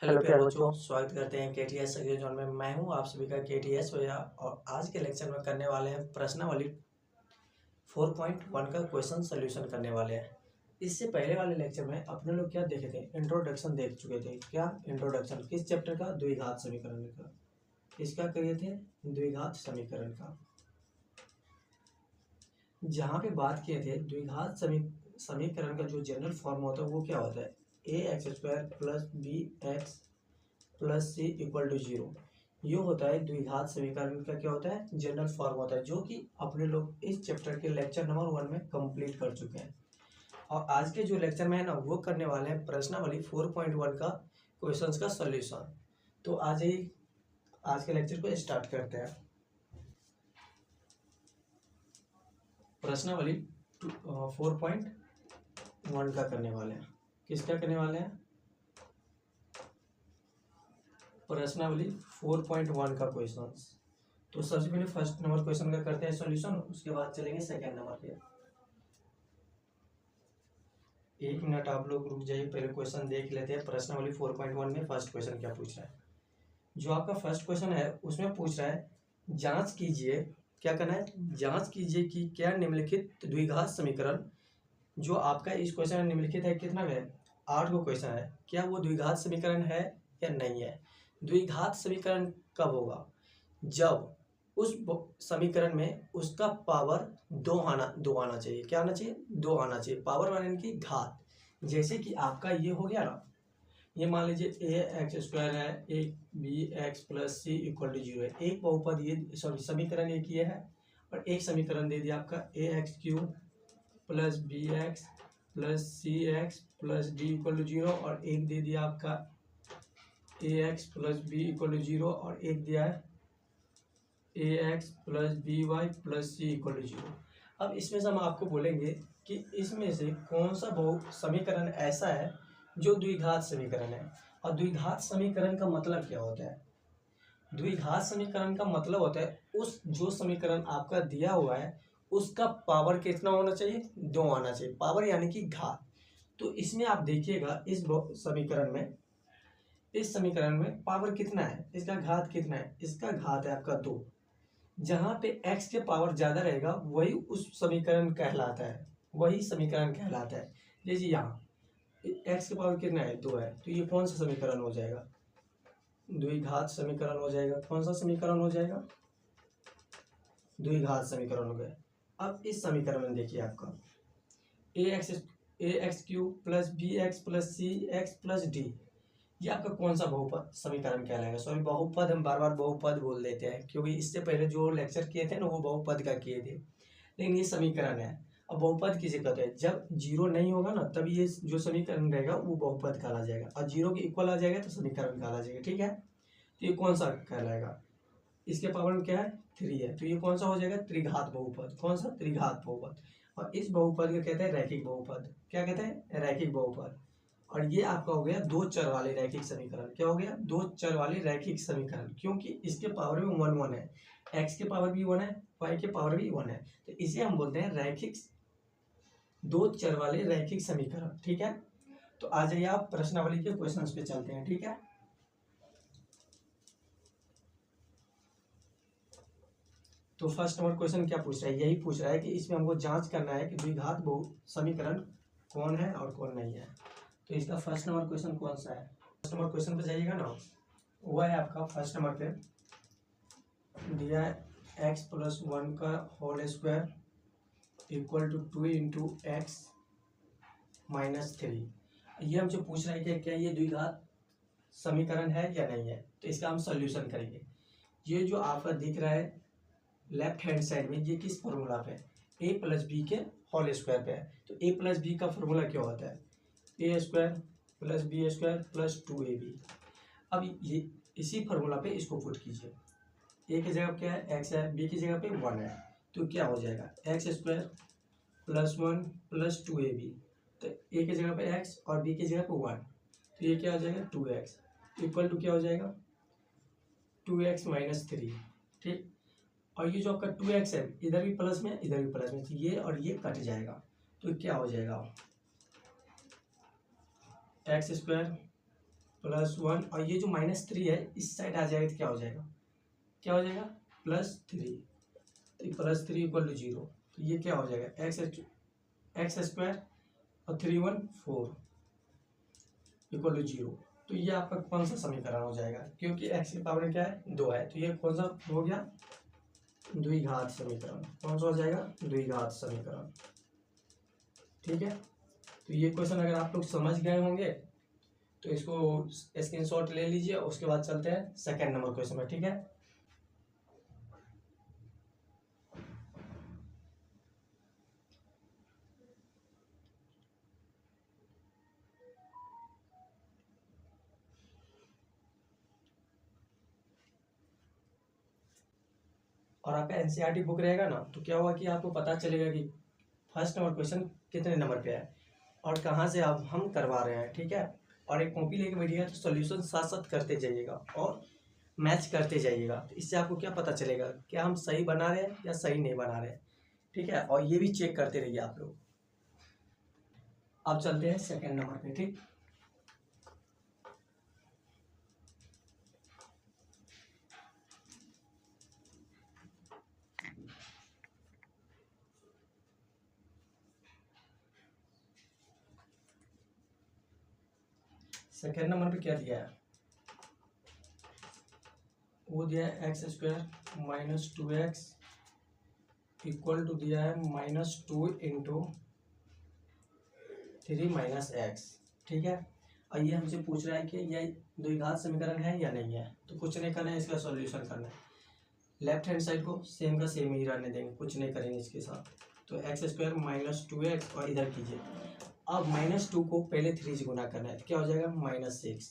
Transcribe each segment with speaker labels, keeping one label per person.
Speaker 1: Hello प्यारे बच्चों, स्वागत करते हैं KTS अगले जोन में। मैं हूं आप सभी का KTS भैया और आज के लेक्चर में करने वाले हैं प्रश्नावली 4.1 का क्वेश्चन सोल्यूशन करने वाले हैं। इससे पहले वाले लेक्चर में अपने लोग क्या देखे थे, इंट्रोडक्शन देख चुके थे। क्या इंट्रोडक्शन किस चैप्टर का? द्विघात समीकरण का। किसका करिए थे? द्विघात समीकरण का। जहाँ पे बात किए थे द्विघात समीकरण का जो जनरल फॉर्म होता है वो क्या होता है? ax² plus bx plus C equal to 0। ये होता है द्विघात समीकरण का क्या होता है? जनरल फॉर्म होता है, जो कि अपने लोग इस चैप्टर के लेक्चर नंबर 1 में कंप्लीट कर चुके हैं। और आज के जो लेक्चर में है ना, वो करने वाले हैं प्रश्नावली 4.1 का क्वेश्चंस का सॉल्यूशन। तो आज के लेक्चर को स्टार्ट करते हैं। प्रश्नावली 4.1 का करने वाले हैं। किसका करने वाले हैं? प्रश्नावली 4.1 का क्वेश्चन। तो सबसे पहले फर्स्ट नंबर क्वेश्चन का करते हैं सॉल्यूशन, उसके बाद चलेंगे सेकंड नंबर पे। 1 मिनट आप लोग रुक जाइए, पहले क्वेश्चन देख लेते हैं। प्रश्नावली 4.1 में फर्स्ट क्वेश्चन क्या पूछ रहा है? जो आपका फर्स्ट क्वेश्चन है उसमें पूछ रहा है, जांच कीजिए। क्या करना है? जांच कीजिए कि क्या निम्नलिखित द्विघात समीकरण जो आपका इस क्वेश्चन में निम्नलिखित है, कितना है? 8 को क्वेश्चन है, क्या वो द्विघात समीकरण है या नहीं है। द्विघात समीकरण कब होगा? जब उस समीकरण में उसका पावर दो आना चाहिए। क्या आना चाहिए? 2 आना चाहिए। पावर माने की घात। जैसे कि आपका ये हो गया ना, ये मान लीजिए ax² है, एक bx plus C equal to 0 है। एक बहुपद ये समीकरण एक ये है, और एक समीकरण दे दिया आपका ax³ plus bx plus cx plus d equal to 0, और एक दे दिया आपका ax plus b equal to 0, और एक दिया है ax plus by plus c equal to 0। अब इसमें से हम आपको बोलेंगे कि इसमें से कौन सा समीकरण ऐसा है जो द्विघात समीकरण है। और द्विघात समीकरण का मतलब क्या होता है? द्विघात समीकरण का मतलब होता है उस जो समीकरण आपका दिया हुआ है उसका पावर कितना होना चाहिए? 2 आना चाहिए। पावर यानी कि घात। तो इसमें आप देखिएगा, इस समीकरण में पावर कितना है, इसका घात कितना है? इसका घात है आपका 2। जहाँ पे x के पावर ज्यादा रहेगा वही उस समीकरण कहलाता है, वही समीकरण कहलाता है। जैसे यहाँ x के पावर कितना है? 2 है, तो ये कौन सा समीकरण हो जाएगा? द्विघात समीकरण हो जाएगा। कौन सा समीकरण हो जाएगा? द्विघात समीकरण हो गया। अब इस समीकरण में देखिए आपका ax³ plus bx plus cx plus d, ये आपका कौन सा बहुपद समीकरण कहलाएगा? सॉरी, बहुपद हम बार बार बहुपद बोल देते हैं क्योंकि इससे पहले जो लेक्चर किए थे ना वो बहुपद का किए थे, लेकिन ये समीकरण है। अब बहुपद किसे कहते हैं? जब 0 नहीं होगा ना तब ये जो समीकरण रहेगा वो बहुपद कहला जाएगा, और 0 के इक्वल आ जाएगा तो समीकरण कहला जाएगा। ठीक है, तो ये कौन सा कहलाएगा? इसके पावर में क्या है? 3 है, तो ये कौन सा हो जाएगा? त्रिघात बहुपद। कौन सा? त्रिघात बहुपद। और इस बहुपद को कहते हैं रैखिक बहुपद। क्या कहते हैं? रैखिक बहुपद। और ये आपका हो गया 2 चर वाले रैखिक समीकरण। क्या हो गया? 2 चर वाले रैखिक समीकरण, क्योंकि इसके पावर में 1 1 है, x के पावर भी 1 है, y के पावर भी 1 है, तो इसे हम बोलते हैं रैखिक 2 चर वाले रैखिक समीकरण। ठीक है, तो आ जाइए आप प्रश्नावली के क्वेश्चंस पे चलते हैं। ठीक है, तो फर्स्ट नंबर क्वेश्चन क्या पूछ रहा है? यही पूछ रहा है कि इसमें हमको जांच करना है कि द्विघात समीकरण कौन है और कौन नहीं है। तो इसका फर्स्ट नंबर क्वेश्चन कौन सा है? फर्स्ट नंबर क्वेश्चन पे जाइएगा ना, वो है आपका फर्स्ट नंबर पे दिया है x प्लस 1 का whole square equal to 2 into X minus 3। ये हमसे पूछ रहा है कि क्या ये द्विघात समीकरण है या नहीं है। तो इसका हम सॉल्यूशन करेंगे। ये जो आपका दिख रहा है लेफ्ट हैंड साइड में, ये किस फॉर्मूला पे? a प्लस बी के होल स्क्वायर पे है। तो a प्लस बी का फॉर्मूला क्या होता है? a² plus b² plus 2ab। अब ये इसी फॉर्मूला पे इसको पुट कीजिए। a की जगह क्या है? x है, b की जगह पे 1 है, तो क्या हो जाएगा? x² plus 1 plus 2ab। तो a की जगह पे x और b की जगह पे 1, तो ये क्या हो जाएगा? 2x इक्वल टू क्या हो जाएगा? 2x minus 3। ठीक, और ये जो आपका 2x है इधर भी प्लस में इधर भी प्लस में, तो ये और ये कट जाएगा, तो क्या हो जाएगा? x² +1 और ये जो -3 है इस साइड आ जाएगा तो क्या हो जाएगा, क्या हो जाएगा +3, तो +3 = 0। तो ये क्या हो जाएगा x² और 3 1 4 = 0। तो ये आपका कौन सा समीकरण हो जाएगा, क्योंकि x की पावर क्या है 2 है, तो ये कौन सा हो गया द्विघात समीकरण। कौन सा हो जाएगा द्विघात समीकरण। ठीक है, तो ये क्वेश्चन अगर आप लोग समझ गए होंगे तो इसको स्क्रीनशॉट ले लीजिए। उसके बाद चलते हैं सेकंड नंबर क्वेश्चन में। ठीक है, और आपका एनसीईआरटी बुक रहेगा ना, तो क्या होगा कि आपको पता चलेगा कि फर्स्ट नंबर क्वेश्चन कितने नंबर पे है और कहाँ से आप हम करवा रहे हैं। ठीक है, और एक कॉपी लेके बैठिएगा तो सॉल्यूशन साथ साथ करते जाइएगा और मैच करते जाइएगा। तो इससे आपको क्या पता चलेगा क्या हम सही बना रहे हैं या सही नहीं बना रहे हैं। ठीक है, और ये भी चेक करते रहिए आप लोग। अब चलते हैं सेकेंड नंबर पे। ठीक, सेकेंड नंबर पे क्या दिया है, वो दिया है x² - 2x = दिया है -2 × 3 - x। ठीक है, और ये हमसे पूछ रहा है कि ये द्विघात समीकरण है या नहीं है। तो कुछ नहीं करना है, इसका सॉल्यूशन करना है। लेफ्ट हैंड साइड को सेम का सेम ही रहने देंगे, कुछ नहीं करेंगे इसके साथ। तो x² - 2x और इधर कीजिए। अब -2 को पहले 3 से गुना करना है तो क्या हो जाएगा -6।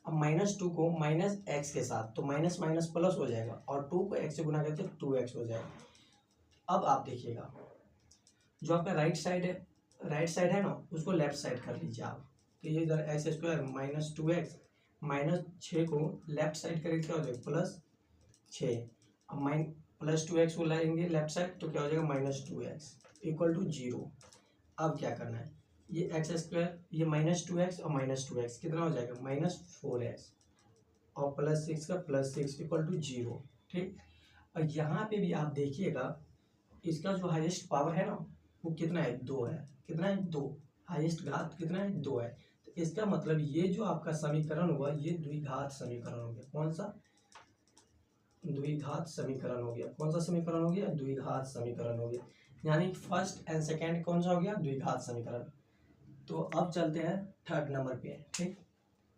Speaker 1: अब -2 को -x के साथ, तो माइनस माइनस प्लस हो जाएगा और 2 को x से गुना करते 2x हो जाएगा। अब आप देखिएगा जो आपका राइट साइड है ना, उसको लेफ्ट साइड कर लीजिए आप। तो ये इधर x² - 2x -6 को लेफ्ट साइड करेंगे क्या हो जाएगा +6। अब +2x को लाएंगे लेफ्ट साइड तो क्या हो जाएगा -2x = 0। अब क्या करना है, ये x² ये -2x और -2x कितना हो जाएगा -4x और +6 का +6 = 0। ठीक, और यहाँ पे भी आप देखिएगा इसका जो हाईएस्ट पावर है ना वो कितना है 2 है। कितना है 2, हाईएस्ट घात कितना है 2 है। तो इसका मतलब ये जो आपका समीकरण हुआ ये द्विघात समीकरण हो गया। कौन सा द्विघात समीकरण हो गया, कौन सा समीकरण हो गया द्विघात समीकरण हो गया। यानी फर्स्ट एंड सेकेंड कौन सा हो गया द्विघात समीकरण। तो अब चलते हैं थर्ड नंबर पे। ठीक,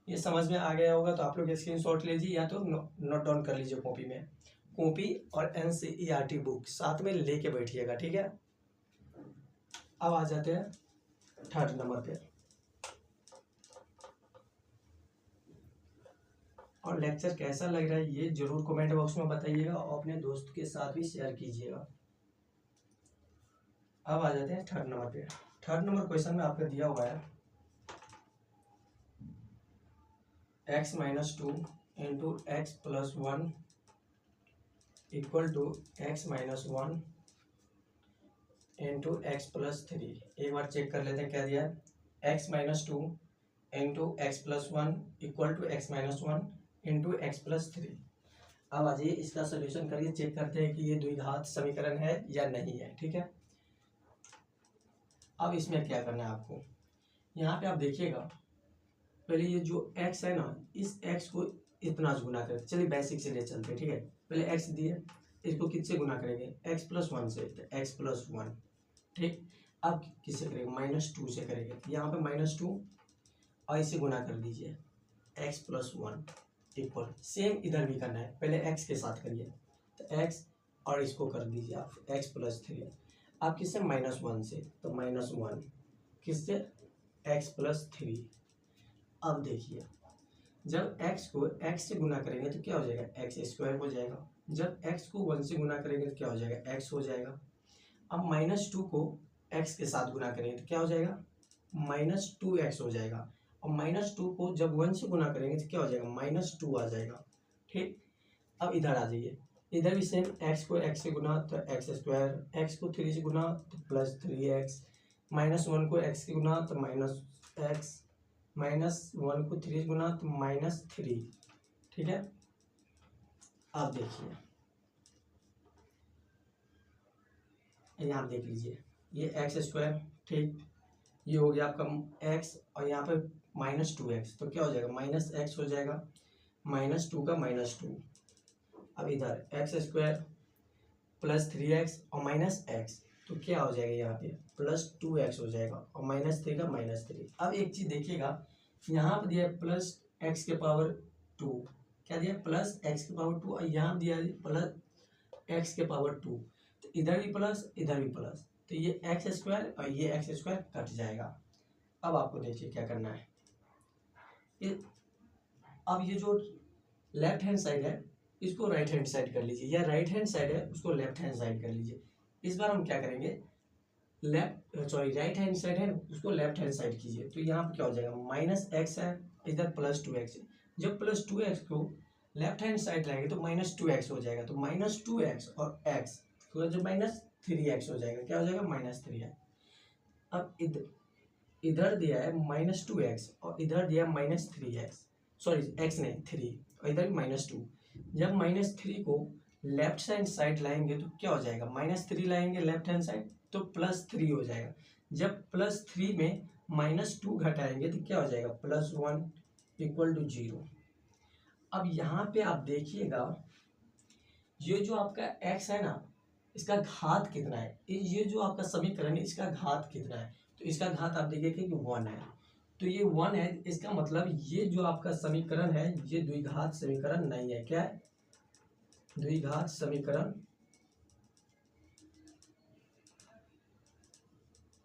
Speaker 1: ये समझ में आ गया होगा तो आप लोग स्क्रीनशॉट लीजिए या तो नोट डाउन कर लीजिए कॉपी में। कॉपी और एनसीईआरटी बुक साथ में लेके बैठिएगा। ठीक है, अब आ जाते हैं थर्ड नंबर पे। और लेक्चर कैसा लग रहा है ये जरूर कमेंट बॉक्स में बताइएगा और अपने दोस्त के साथ भी शेयर कीजिएगा। अब आ जाते हैं थर्ड नंबर पे। थर्ड नंबर क्वेश्चन में आपको दिया हुआ है x - 2 × x + 1 = x - 1 × x + 3। एक बार चेक कर लेते हैं क्या दिया है। x - 2 × x + 1 = x - 1 × x + 3। अब आ जाइए इसका सोल्यूशन करिए, चेक करते हैं कि ये द्विघात समीकरण है या नहीं है। ठीक है, अब इसमें क्या करना है आपको, यहाँ पे आप देखिएगा पहले ये जो x है ना इस x को इतना गुना करें। चलिए बेसिक से ले चलते हैं। ठीक है, पहले x दिए, इसको किससे गुना करेंगे x + 1 से, तो x + 1। ठीक, अब किससे करेंगे -2 से करेंगे। तो यहाँ पे -2 और इसे गुना कर दीजिए x + 1 इक्वल। सेम इधर भी करना है, पहले x के साथ करिए तो x और इसको कर दीजिए आप x + 3। आप किससे -1 से, तो -1 किससे x + 3। अब देखिए जब x को x से गुना करेंगे तो क्या हो जाएगा x² हो जाएगा। जब x को 1 से गुना करेंगे तो क्या हो जाएगा x हो जाएगा। अब -2 को x के साथ गुना करेंगे तो क्या हो जाएगा -2x हो जाएगा। और -2 को जब 1 से गुना करेंगे तो क्या हो जाएगा -2 आ जाएगा। ठीक, अब इधर आ जाइए, इधर भी सेम x को x से गुना तो x², x को 3 से गुना तो +3x, -1 को x से गुना तो -x -1 को 3 गुना तो -3, ठीक है। आप देखिए, यहाँ आप देख लीजिए, ये x², ठीक, ये हो गया आपका x और यहाँ पे -2x, तो क्या हो जाएगा, -x हो जाएगा, -2 का -2। अब इधर x² + 3x और -x, तो क्या हो जाएगा यहाँ पे +2x हो जाएगा और -3 का -3। अब एक चीज देखिएगा, यहाँ पे दिया +x के पावर 2, क्या दिया +x के पावर 2, और यहाँ दिया +x के पावर 2, तो इधर भी प्लस इधर भी प्लस, तो ये x² और ये x² कट जाएगा। अब आपको देखिए क्या करना है, अब ये जो लेफ्ट हैंड साइड है इसको राइट हैंड साइड कर लीजिए, या राइट हैंड साइड है उसको लेफ्ट हैंड साइड कर लीजिए। इस बार हम क्या करेंगे, राइट हैंड साइड है उसको लेफ्ट हैंड साइड कीजिए, तो यहाँ पे क्या हो जाएगा, -x है, इधर +2x है। जब +2x को लेफ्ट हैंड साइड लाएंगे तो -2x हो जाएगा, तो -2x और x तो जब -3x हो जाएगा, क्या हो जाएगा, -3x। अब इधर दिया है -2x और इधर दिया है -3x, सॉरी x नहीं 3, और इधर -2। जब -3 को लेफ्ट हैंड साइड लाएंगे तो क्या हो जाएगा, -3 लाएंगे लेफ्ट हैंड साइड तो +3 हो जाएगा। जब +3 में -2 घटाएंगे तो क्या हो जाएगा, +1 = 0। अब यहाँ पे आप देखिएगा, ये जो आपका x है ना, इसका घात कितना है, ये जो आपका समीकरण है इसका घात कितना है, तो इसका घात आप देखिए कि 1 है, तो ये 1 है, इसका मतलब ये जो आपका समीकरण है ये द्विघात समीकरण नहीं है। क्या है, द्विघात समीकरण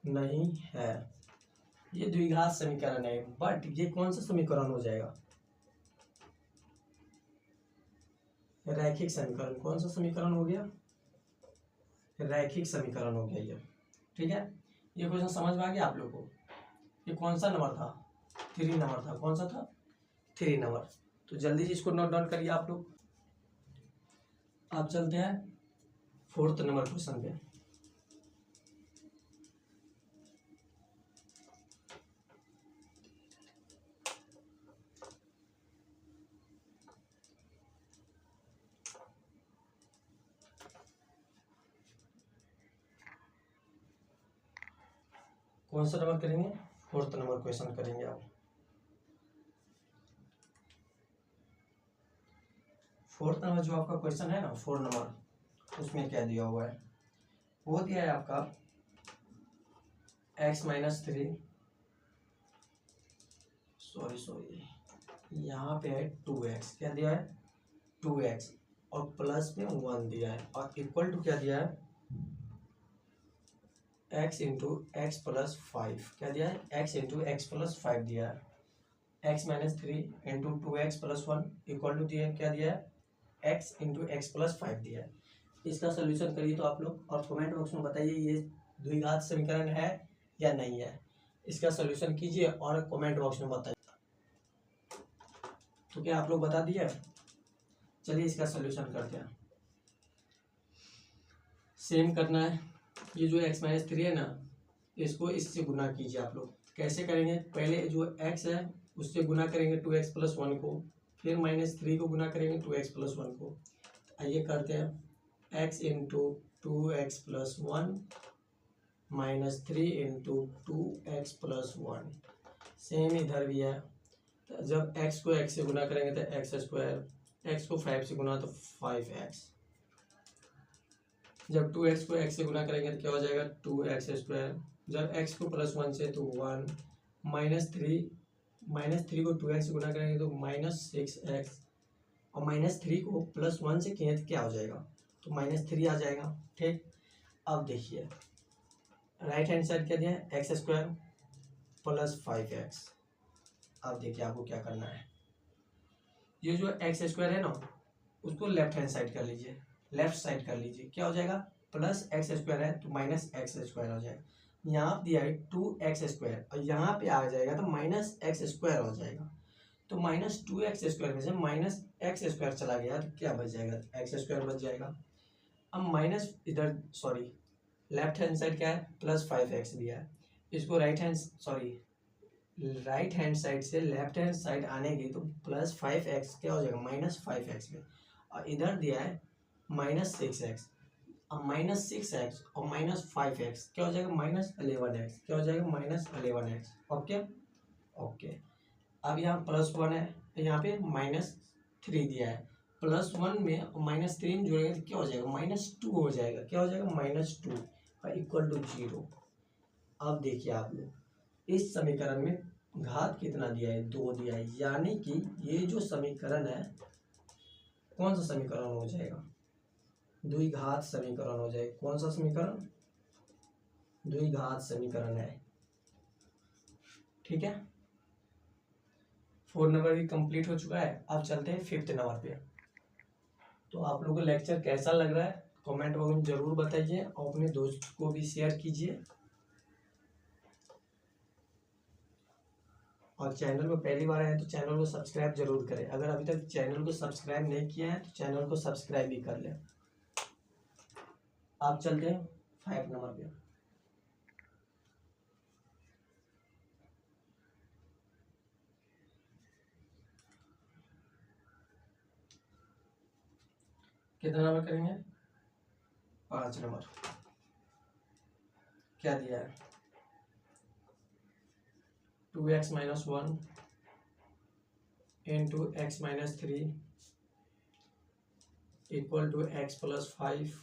Speaker 1: नहीं है, ये द्विघात समीकरण है। बट ये कौन सा समीकरण हो जाएगा, रैखिक समीकरण। कौन सा समीकरण हो गया, रैखिक समीकरण हो गया ये, ठीक है। ये क्वेश्चन समझ में आ गया आप लोग को। ये कौन सा नंबर था, 3 नंबर था, कौन सा था, 3 नंबर। तो जल्दी से इसको नोट डाउन करिए आप लोग। आप चलते हैं 4th नंबर क्वेश्चन पे। कौन सा नंबर करेंगे, 4th नंबर क्वेश्चन करेंगे आप। 4th नंबर जो आपका क्वेश्चन है ना, 4 नंबर, उसमें क्या दिया हुआ है, वो दिया है आपका x - 3, सॉरी यहाँ पे है 2x, क्या दिया है 2x, और प्लस में 1 दिया है, और इक्वल टू क्या दिया है x × x + 5, क्या दिया है x × x + 5 दिया है। x - 3 × 2x + 1 इक्वल टू दिया है, क्या दिया है x × x + 5 दिया है। इसका सोल्यूशन करिए तो आप लोग, और कमेंट बॉक्स में बताइए ये द्विघात समीकरण है या नहीं है। इसका सोल्यूशन कीजिए और कमेंट बॉक्स में बताइए। तो क्या आप लोग बता दिए, चलिए इसका सोल्यूशन करते हैं। सेम करना है, ये जो x - 3 है ना, इसको इससे गुना कीजिए आप लोग। कैसे करेंगे, पहले जो x है उससे गुना करेंगे 2x + 1 को, फिर -3 को गुना करेंगे 2x + 1 को। आइए करते हैं, x × 2x + 1 -3 × 2x + 1। सेम इधर भी है, तो जब x को x से गुना करेंगे तो x², x को 5 से गुना तो 5x, जब 2x को x से गुना करेंगे तो क्या हो जाएगा 2x², जब x को +1 से तो 1, -3 को 2x से गुना करेंगे तो -6x, और -3 को +1 से किए तो क्या हो जाएगा, तो -3 आ जाएगा, ठीक। अब देखिए राइट हैंड साइड क्या दिया है, x² + 5x। अब देखिए आपको क्या करना है, ये जो x² है ना उसको लेफ्ट हैंड साइड कर लीजिए, लेफ्ट साइड कर लीजिए, क्या हो जाएगा +x² है तो -x² हो जाएगा। यहाँ दिया है 2x² और यहाँ पे आ जाएगा तो -x² हो जाएगा, तो -2x² में से -x² चला गया तो क्या बच जाएगा, x² बच जाएगा। अब माइनस इधर लेफ्ट हैंड साइड क्या है +5x दिया है, इसको right hand right hand side से लेफ्ट हैंड साइड आने की, तो प्लस 5x क्या हो जाएगा माइनस 5x में, और इधर दिया है माइनस 6x, अब माइनस 6x और माइनस 5x क्या हो जाएगा माइनस 11x, क्या हो जाएगा माइनस 11x। Okay okay. अब यहाँ प्लस 1 है, यहाँ पे माइनस 3 दिया है, प्लस 1 में माइनस 3 में जोड़ेंगे तो क्या हो जाएगा माइनस 2 हो जाएगा, क्या हो जाएगा माइनस 2 इक्वल टू 0। अब देखिए आप लोग इस समीकरण में घात कितना दिया है 2 दिया है, यानी कि ये जो समीकरण है कौन सा समीकरण हो जाएगा द्विघात समीकरण हो जाएगा। कौन सा समीकरण द्विघात समीकरण है। ठीक है, 4 नंबर भी कंप्लीट हो चुका है। अब चलते हैं 5th नंबर पे। तो आप लोगों को लेक्चर कैसा लग रहा है कमेंट बॉक्स में जरूर बताइए और अपने दोस्त को भी शेयर कीजिए, और चैनल को पहली बार आए तो चैनल को सब्सक्राइब जरूर करें। अगर अभी तक चैनल को सब्सक्राइब नहीं किया है तो चैनल को सब्सक्राइब भी कर लें। आप चलते हैं 5 नंबर पे। कितना नंबर करेंगे 5 नंबर। क्या दिया है 2x minus 1 into X minus 3 equal to X plus 5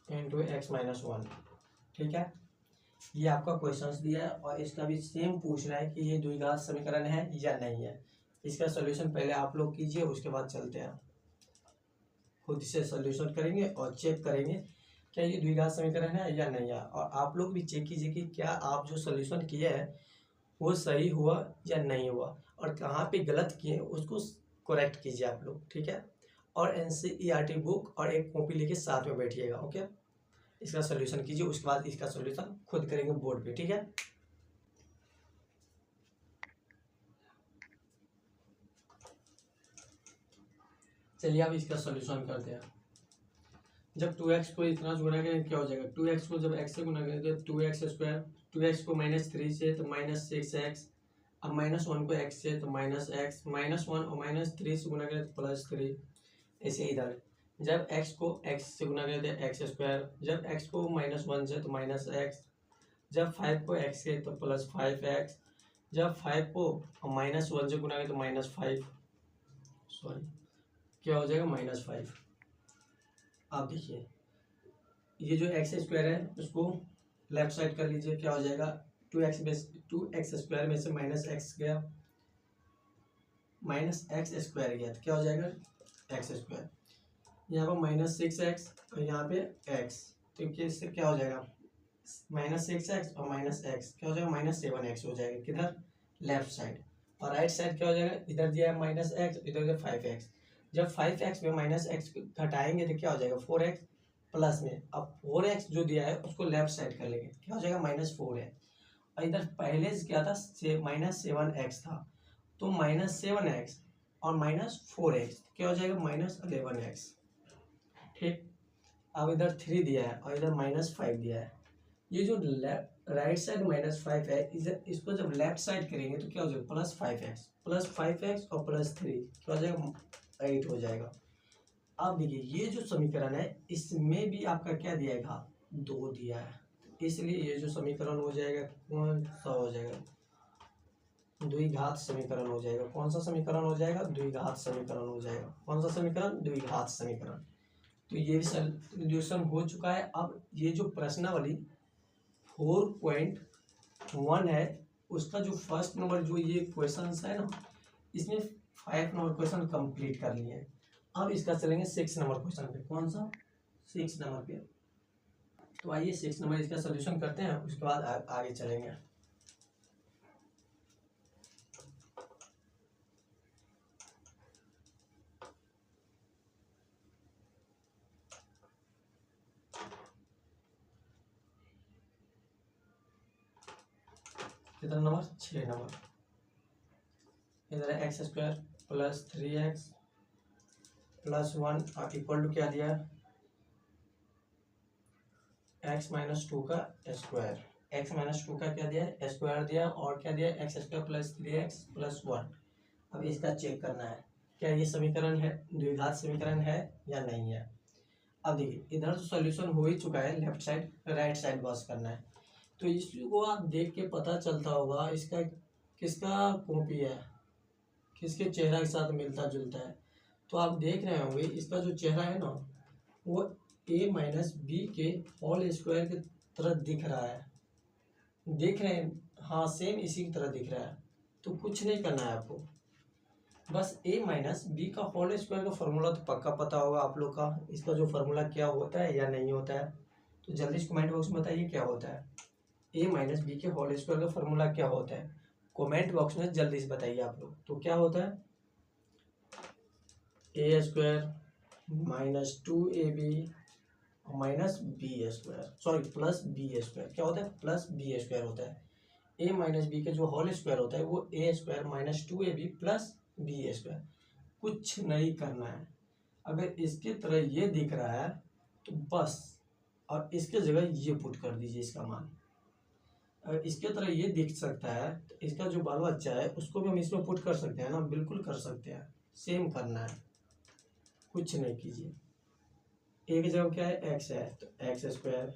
Speaker 1: into X minus 1। ठीक है, ये आपका क्वेश्चंस दिया है और इसका भी सेम पूछ रहा है कि ये द्विघात समीकरण है या नहीं है। इसका सॉल्यूशन पहले आप लोग कीजिए, उसके बाद चलते हैं खुद से सॉल्यूशन करेंगे और चेक करेंगे क्या ये द्विघात समीकरण है या नहीं है। और आप लोग भी चेक कीजिए कि क्या आप जो सॉल्यूशन किए हैं वो सही हुआ या नहीं हुआ, और कहाँ पे गलत किए उसको करेक्ट कीजिए आप लोग। ठीक है, और NCERT बुक और एक कॉपी लेके साथ में बैठिएगा। ओके, इसका सॉल्यूशन कीजिए, उसके बाद इसका सॉल्यूशन खुद करेंगे बोर्ड पे। ठीक है, चलिए अब इसका सॉल्यूशन करते हैं। जब 2x को इतना गुना करें क्या हो जाएगा, 2x को जब x से गुना करें तो 2x स्क्वायर, 2x को माइनस 3 से तो माइनस 6x, अब माइनस 1 को x से तो माइनस x, माइनस 1 और माइनस 3 से गुना करें तो प्लस 3। ऐसे इधर जब x को x से गुना करें तो x स्क्वायर, जब x को माइनस 1 से तो माइनस x, जब 5 को x से तो प्लस 5x, जब 5 को माइनस 1 से गुना करें तो माइनस 5, सॉरी क्या हो जाएगा माइनस 5। आप देखिए ये जो एक्स स्क्वायर है उसको लेफ्ट साइड कर लीजिए, क्या हो जाएगा 2x स्क्वायर में से माइनस एक्स गया, माइनस एक्स स्क्वायर गया तो क्या हो जाएगा एक्स स्क्वायर, यहाँ पर माइनस 6x और यहाँ पे x, तो इससे क्या हो जाएगा माइनस 6x और माइनस x क्या हो जाएगा माइनस 7x हो जाएगा किधर लेफ्ट साइड, और राइट साइड क्या हो जाएगा इधर दिया है माइनस एक्स, इधर दिया 5x, जब 5x में माइनस एक्स घटाएंगे तो क्या हो जाएगा 4x प्लस में, अब 4x जो दिया है उसको लेफ्ट साइड कर लेंगे, क्या हो जाएगा माइनस 4 है, और इधर पहले से क्या था माइनस 7x था, तो माइनस 7x और माइनस 4x क्या हो जाएगा माइनस 11x। ठीक, अब इधर 3 दिया है और इधर माइनस 5 दिया है, ये जो राइट साइड माइनस 5 है इसको जब लेफ्ट साइड करेंगे तो क्या हो जाएगा प्लस 5x और प्लस 3 क्या हो जाएगा 8 हो जाएगा। अब देखिए ये जो समीकरण है इसमें भी आपका क्या दिया है घात 2 दिया है, इसलिए ये जो समीकरण हो जाएगा कौन सा हो जाएगा द्विघात समीकरण हो जाएगा। कौन सा समीकरण हो जाएगा द्विघात समीकरण हो जाएगा। कौन सा समीकरण द्विघात समीकरण। तो ये भी सॉल्यूशन हो चुका है। अब ये जो प्रश्नावली 4.1 है उसका जो फर्स्ट नंबर जो ये क्वेश्चन है ना इसमें 5 नंबर क्वेश्चन कंप्लीट कर लिए हैं। अब इसका चलेंगे 6 नंबर क्वेश्चन पे। कौन सा 6 नंबर पे, तो आइए 6 नंबर इसका सोल्यूशन करते हैं, उसके बाद आगे चलेंगे। कितना नंबर 6 नंबर। इधर x square plus 3x plus 1 और इक्वल टू क्या दिया x माइनस 2 का स्क्वायर। एक्स माइनस टू का क्या दिया है, स्क्वायर दिया, और क्या दिया, x square plus 3x plus 1। अब इसका चेक करना है क्या ये समीकरण है, द्विघात समीकरण है या नहीं है। अब देखिए इधर तो सॉल्यूशन हो ही चुका है, लेफ्ट साइड राइट साइड बस करना है। तो इसको आप देख के पता चलता होगा इसका किसका कॉपी है, किसके चेहरा के साथ मिलता जुलता है। तो आप देख रहे होंगे इसका जो चेहरा है ना वो a माइनस बी के होल स्क्वायर की तरह दिख रहा है, देख रहे हैं, हाँ सेम इसी की तरह दिख रहा है। तो कुछ नहीं करना है आपको, बस a माइनस बी का होल स्क्वायर का फॉर्मूला तो पक्का पता होगा आप लोग का, इसका जो फॉर्मूला क्या होता है या नहीं होता है। तो जल्दी से कमेंट बॉक्स में बताइए क्या होता है, a माइनस बी के होल स्क्वायर का फॉर्मूला क्या होता है, कमेंट बॉक्स में जल्दी से बताइए आप लोग। तो क्या होता है, A square minus 2ab minus B square, sorry plus B square, क्या होता है, प्लस बी स्क्वायर होता है। ए माइनस बी के जो होल स्क्वायर होता है वो A square minus 2ab plus B square. कुछ नहीं करना है, अगर इसके तरह ये दिख रहा है तो बस, और इसके जगह ये पुट कर दीजिए इसका मान। अगर इसके तरह ये दिख सकता है तो इसका जो बाल बच्चा है उसको भी हम इसमें पुट कर सकते हैं ना, बिल्कुल कर सकते हैं। सेम करना है, कुछ नहीं कीजिए। ए की जगह क्या है, एक्स है, तो एक्स स्क्वायर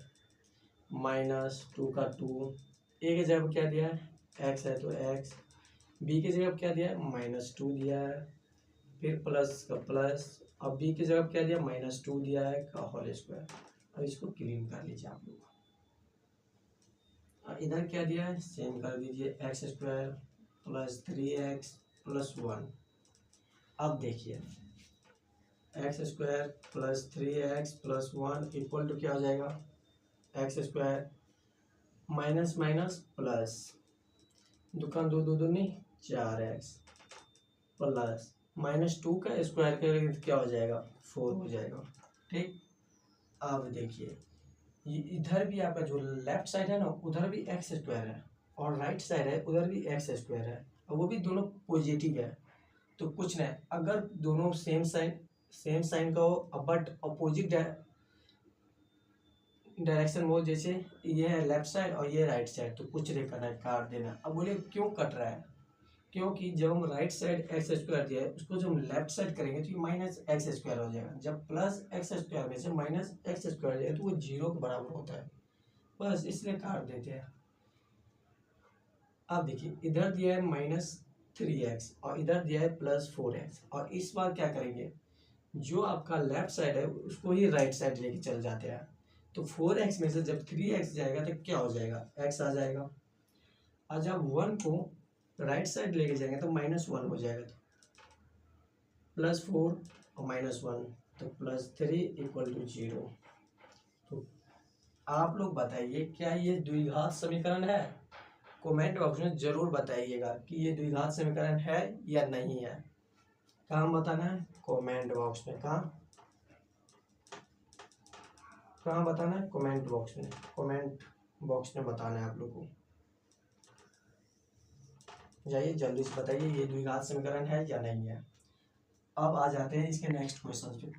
Speaker 1: माइनस 2 का 2, ए की जगह क्या दिया है, एक्स है तो एक्स, बी की जगह क्या दिया है, -2 दिया है, फिर प्लस का प्लस, अब बी की जगह क्या दिया, -2 दिया है का होल स्क्वायर। अब इसको क्लीन कर लीजिए आप लोग, और इधर क्या दिया है सेम कर दीजिए, x square plus 3x plus 1। अब देखिए X square plus 3x plus 1 equal to क्या हो जाएगा, X square minus minus plus, दुकान दो दो दूनी 4x प्लस -2 का स्क्वायर करेंगे तो क्या हो जाएगा, 4 हो जाएगा। ठीक, अब देखिए इधर भी आपका जो लेफ्ट साइड है ना उधर भी एक्स स्क्वायर है, और राइट साइड है उधर भी एक्स स्क्वायर है, और वो भी दोनों पॉजिटिव है। तो कुछ नहीं, अगर दोनों सेम साइन का हो बट अपोजिट डायरेक्शन में हो, जैसे ये है लेफ्ट साइड और ये राइट साइड, तो कुछ नहीं करना है, काट देना। अब बोले क्यों कट रहा है, क्योंकि जब हम राइट साइड एक्स स्क्वायर दिया है उसको जब हम लेफ्ट साइड करेंगे तो ये माइनस एक्स स्क्वायर हो जाएगा, जब प्लस एक्स स्क्वायर में से माइनस एक्स स्क्वायर जाएगा तो वो 0 के बराबर होता है, बस इसलिए काट देते हैं। अब देखिए इधर दिया है -3x और इधर दिया है +4x, और इस बार क्या करेंगे, जो आपका लेफ्ट साइड है उसको ही राइट साइड लेके चल जाते हैं। तो 4x में से जब 3x जाएगा तो क्या हो जाएगा, x आ जाएगा, और जब 1 को राइट साइड लेके जाएंगे तो -1 हो जाएगा, तो +4 और -1 तो +3 इक्वल टू 0। तो आप लोग बताइए क्या ये द्विघात समीकरण है, कमेंट बॉक्स में जरूर बताइएगा कि ये द्विघात समीकरण है या नहीं है। कहाँ बताना है, कमेंट बॉक्स में, कहाँ बताना है, कमेंट बॉक्स में, कमेंट बॉक्स में बताना है आप लोग को। जाइए जल्दी से बताइए ये द्विघात समीकरण है या नहीं है। अब आ जाते हैं इसके नेक्स्ट क्वेश्चन पे।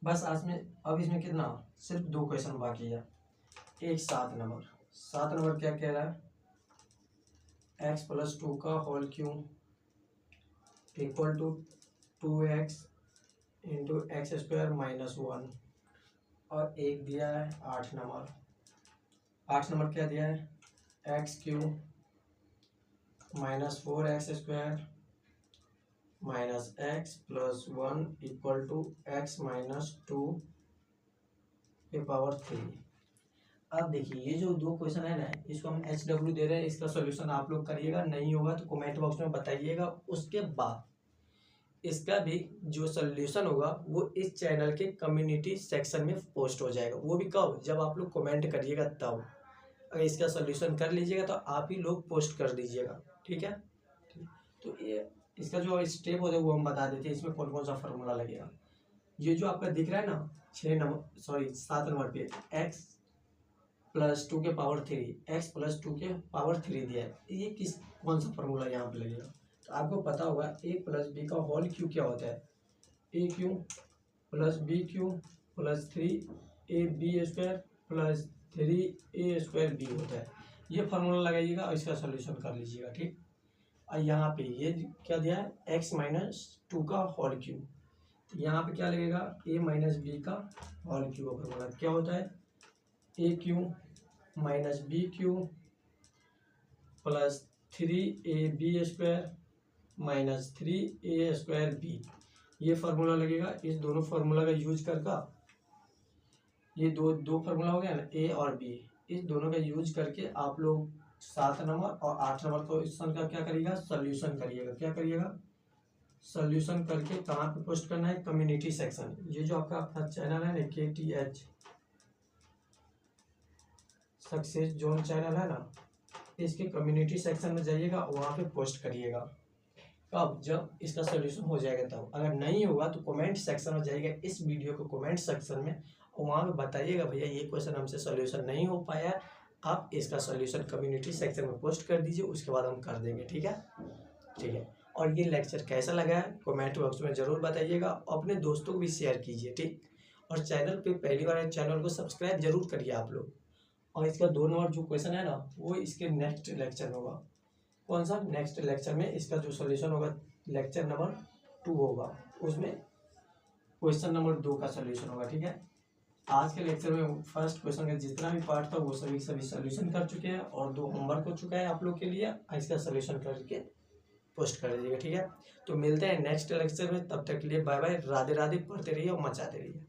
Speaker 1: बस आज में अब इसमें कितना, सिर्फ 2 क्वेश्चन बाकी है। एक 7 नंबर क्या कह रहा है, x+2 का whole cube equal to 2x into X square -1, और एक दिया है 8 नंबर क्या दिया है, x³ -4x square -x plus 1 equal to x -2 के पावर 3। अब देखिए ये जो 2 क्वेश्चन है ना इसको हम HW दे रहे हैं, इसका सॉल्यूशन आप लोग करिएगा, नहीं होगा तो कमेंट बॉक्स में बताइएगा। उसके बाद इसका भी जो सॉल्यूशन होगा वो इस चैनल के कम्युनिटी सेक्शन में पोस्ट हो जाएगा, वो भी कब, जब आप लोग कमेंट करिएगा तब। अगर इसका सॉल्यूशन कर लीजिएगा तो आप ही लोग पोस्ट कर दीजिएगा, ठीक है। तो ये इसका जो स्टेप होता है वो हम बता देते हैं, इसमें कौन कौन सा फार्मूला लगेगा। ये जो आपका दिख रहा है ना 7 नंबर पे x प्लस 2 के पावर 3, x प्लस 2 के पावर 3 दिया है। ये कौन सा फॉर्मूला यहाँ पे लगेगा? तो आपको पता होगा a प्लस बी का होल क्यू क्या होता है, A cube plus B cube plus 3ab² plus 3a² b होता है। ये फार्मूला लगाइएगा और इसका सोल्यूशन कर लीजिएगा, ठीक। और यहाँ पे ये क्या दिया है, x माइनस 2 का होल क्यू, तो यहाँ पे क्या लगेगा, a माइनस बी का होल क्यू का फॉर्मूला क्या होता है, A cube minus B cube plus 3ab² minus 3a² b। ये फार्मूला लगेगा। इस दोनों फार्मूला का यूज करके, ये दो फार्मूला हो गया ना, ए और बी, इस दोनों का यूज करके आप लोग 7 नंबर और 8 नंबर क्वेश्चन का क्या करिएगा, सोल्यूशन करिएगा। क्या करिएगा, सोल्यूशन करके कहाँ पे पोस्ट करना है, कम्युनिटी सेक्शन। ये जो आपका अपना चैनल है ना, KTH सक्सेस जोन चैनल है ना, इसके कम्युनिटी सेक्शन में जाइएगा, वहाँ पे पोस्ट करिएगा। कब, जब इसका सोल्यूशन हो जाएगा तब। अगर नहीं होगा तो कमेंट सेक्शन में जाइएगा, इस वीडियो को कमेंट सेक्शन में, वहाँ पे बताइएगा भैया ये क्वेश्चन हमसे सोल्यूशन नहीं हो पाया, आप इसका सोल्यूशन कम्युनिटी सेक्शन में पोस्ट कर दीजिए, उसके बाद हम कर देंगे, ठीक है। ठीक है, और ये लेक्चर कैसा लगा है कमेंट बॉक्स में ज़रूर बताइएगा, अपने दोस्तों को भी शेयर कीजिए, ठीक। और चैनल पे पहली बार है, चैनल को सब्सक्राइब जरूर करिए आप लोग। और इसका 2 नंबर जो क्वेश्चन है ना, वो इसके नेक्स्ट लेक्चर में होगा। कौन सा, नेक्स्ट लेक्चर में इसका जो सोल्यूशन होगा, लेक्चर नंबर 2 होगा, उसमें क्वेश्चन नंबर 2 का सोल्यूशन होगा, ठीक है। आज के लेक्चर में फर्स्ट क्वेश्चन का जितना भी पार्ट था वो सभी सोल्यूशन कर चुके हैं, और 2 होमवर्क हो चुका है आप लोग के लिए, इसका सोल्यूशन करके पोस्ट कर दीजिएगा, ठीक है। तो मिलते हैं नेक्स्ट लेक्चर में, तब तक के लिए बाय बाय, राधे राधे, पढ़ते रहिए और मचाते रहिए।